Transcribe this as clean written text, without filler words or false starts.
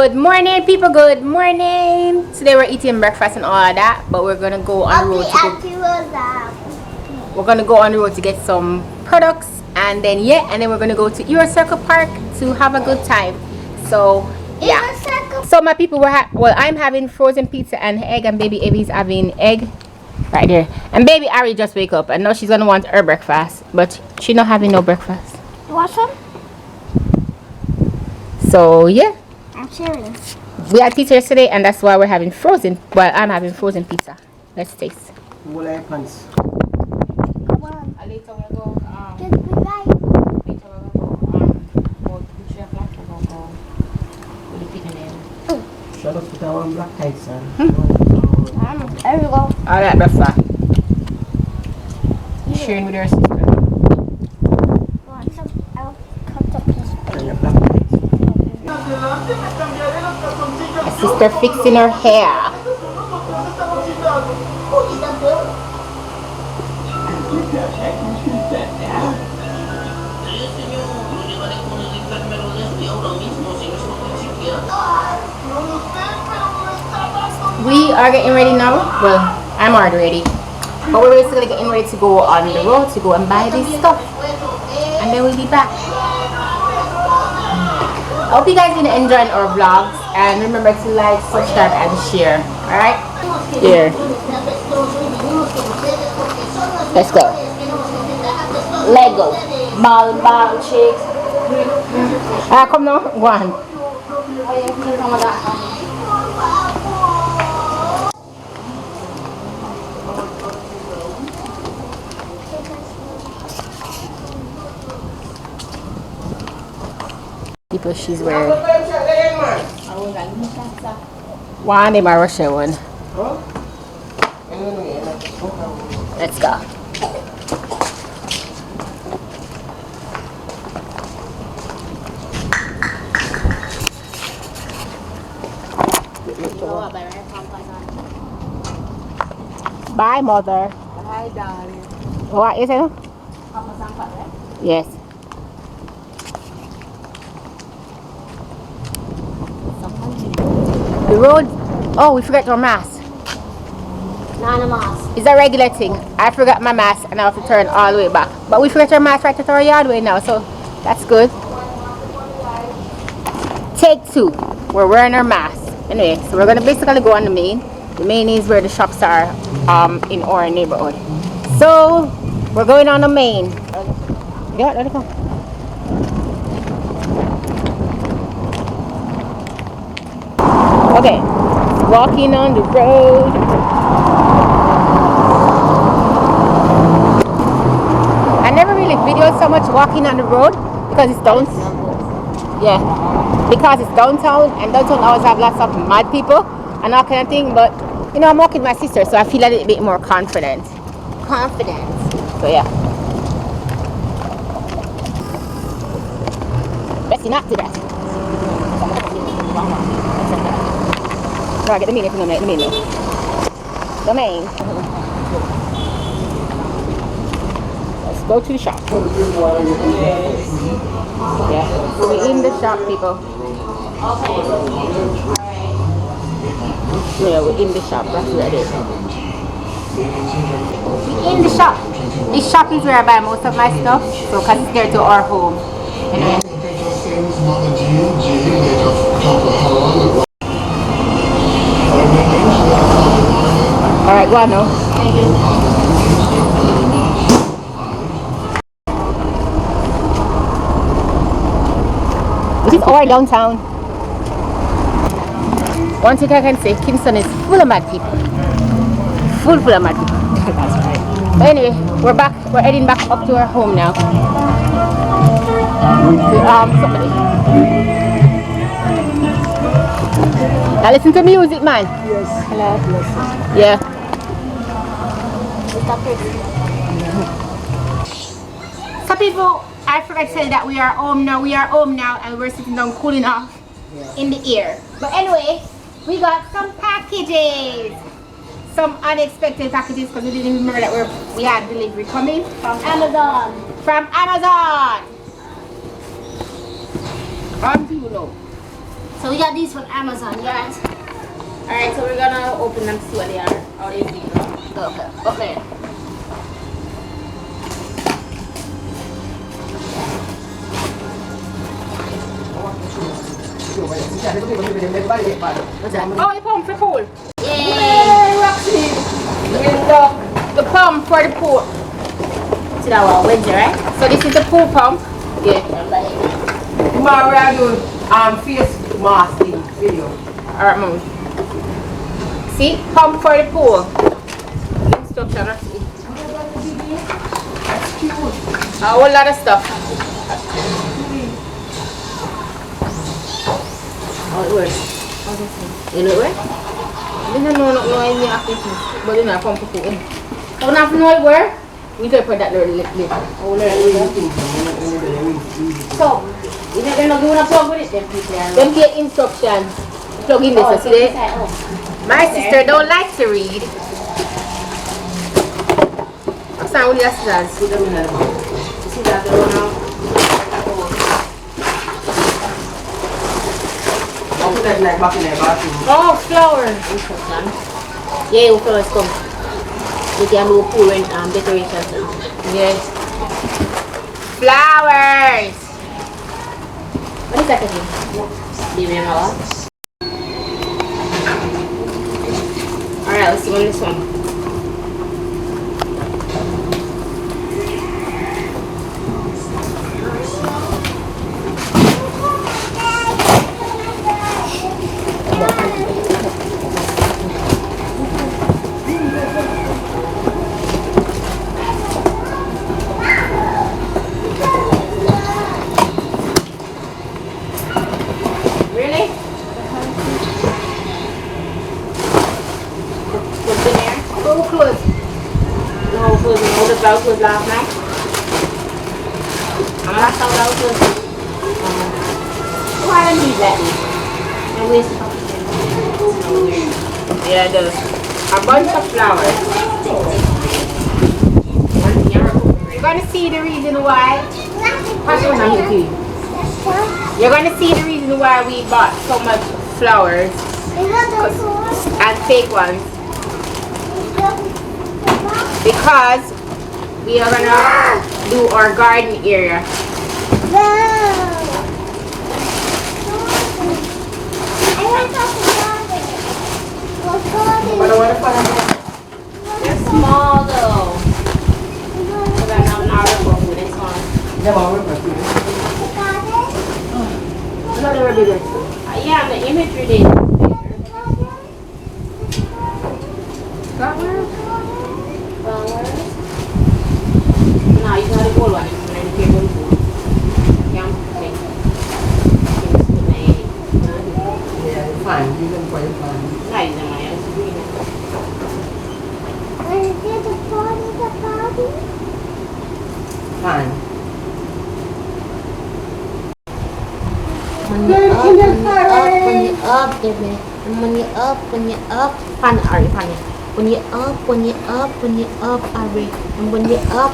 Good morning, people. Good morning. Today we're eating breakfast and all of that, but we're gonna go on the road we're gonna go on the road to get some products, and then we're gonna go to Euro Circle Park to have a good time. So yeah. So my people, I'm having frozen pizza and egg, and baby Evie's having egg right there. And baby Ari just wake up, and now she's gonna want her breakfast, but she not having no breakfast. You want some? So yeah. I'm serious. We had pizza yesterday, and that's why we're having frozen. Well, I'm having frozen pizza. Let's taste. Come on. Later we'll go. Just be right. Later we'll go. Go to 3 o'clock. We'll go. We'll be picking them. Shut up with that one black tight, son. There we go. All right, breakfast. Sharing with your sister. Want some? I'll cut up this. And your black tight. My sister fixing her hair. We are getting ready now. Well, I'm already ready. But we're basically getting ready to go on the road to go and buy this stuff. And then we'll be back. I hope you guys been enjoying our vlogs, and remember to like, subscribe, and share. Alright? Here. Let's go. Lego. Ball, chicks. Come now. Go on. People she's wearing. One in my Russian one. Let's go. Bye, mother. Bye, darling. What is it? Yes. The road. Oh, we forgot our mask. Not a mask. It's a regular thing. I forgot my mask and I have to turn all the way back. But we forgot our mask right at our yard way now, so that's good. Take 2. We're wearing our mask. Anyway, so we're gonna basically go on the main. The main is where the shops are in our neighborhood. So we're going on the main. Yeah, let it go. Okay, walking on the road. I never really videoed so much walking on the road because it's downtown. Yeah, because it's downtown, and downtown always have lots of mad people and all kind of thing. But you know, I'm walking with my sister, so I feel a little bit more confident. So yeah. Let's not do that. No, I get the meaning from the main. The main. Let's go to the shop. Yeah, we're in the shop, people. Yeah, we're in the shop. That's where it is. We're in the shop. This shop is where I buy most of my stuff, so because it's there to our home. Anyway. Alright, go on now. This is our downtown. One thing I can say, Kingston is full of mad people. Full of mad people. That's right. But anyway, we're back. We're heading back up to our home now. Somebody. Now listen to music, man. Yes. Hello. Yeah. So people, I forgot to say that we are home now. We are home now, and we're sitting down cooling off in the air. But anyway, we got some packages. Some unexpected packages because we didn't remember that we had delivery coming from Amazon. So we got these from Amazon, guys. Alright, so we're gonna open them, see what they are. How they feel. Okay. Okay. What's that? Oh, the pump for pool. Yay! The pump for the pool. See that one, Wednesday, right? So this is the pool pump. Yeah. Tomorrow we are doing face masking video. Alright, mom. See? Pump for the pool. Instruction, let's see. That's cute. A whole lot of stuff. How it works? You know it works? I don't know any of this, but you know, pump for pool. I don't have to know it works. We can put that little lip. Oh, So, they're not doing a plug with it, then people are. them get instructions. Plug in this, see there? My sister don't like to read. What's that with your sisters? Put them in the mouth. You see that the one now? I'll put that like back in the bathroom. Oh, flower instruction. Yeah, flowers come. We can do pool and decorations now. Yes. Flowers! What is that again? Do you remember what? Alright, let's see on this one. Really? What's in there? Oh, clothes. No clothes. No, the blouse was last night. I'm not how blouse was. Why don't you need that? I waste of. Yeah, it does. A bunch of flowers. You're gonna see the reason why. You're gonna see the reason why we bought so much flowers and fake ones. Because we are gonna do our garden area. They're small though. Because I'm not going with this one. Them are rippers, too. No, they were bigger. Yeah, the imagery did. Flowers? No, you got a gold one. It's going to be a gold. Yeah, Yeah, fine. You can put it fine. nice, am I? It's green. Fine. When you're up, baby. And when you're up, Pan, Ari, pan. when you're up, Ari. And when you're up,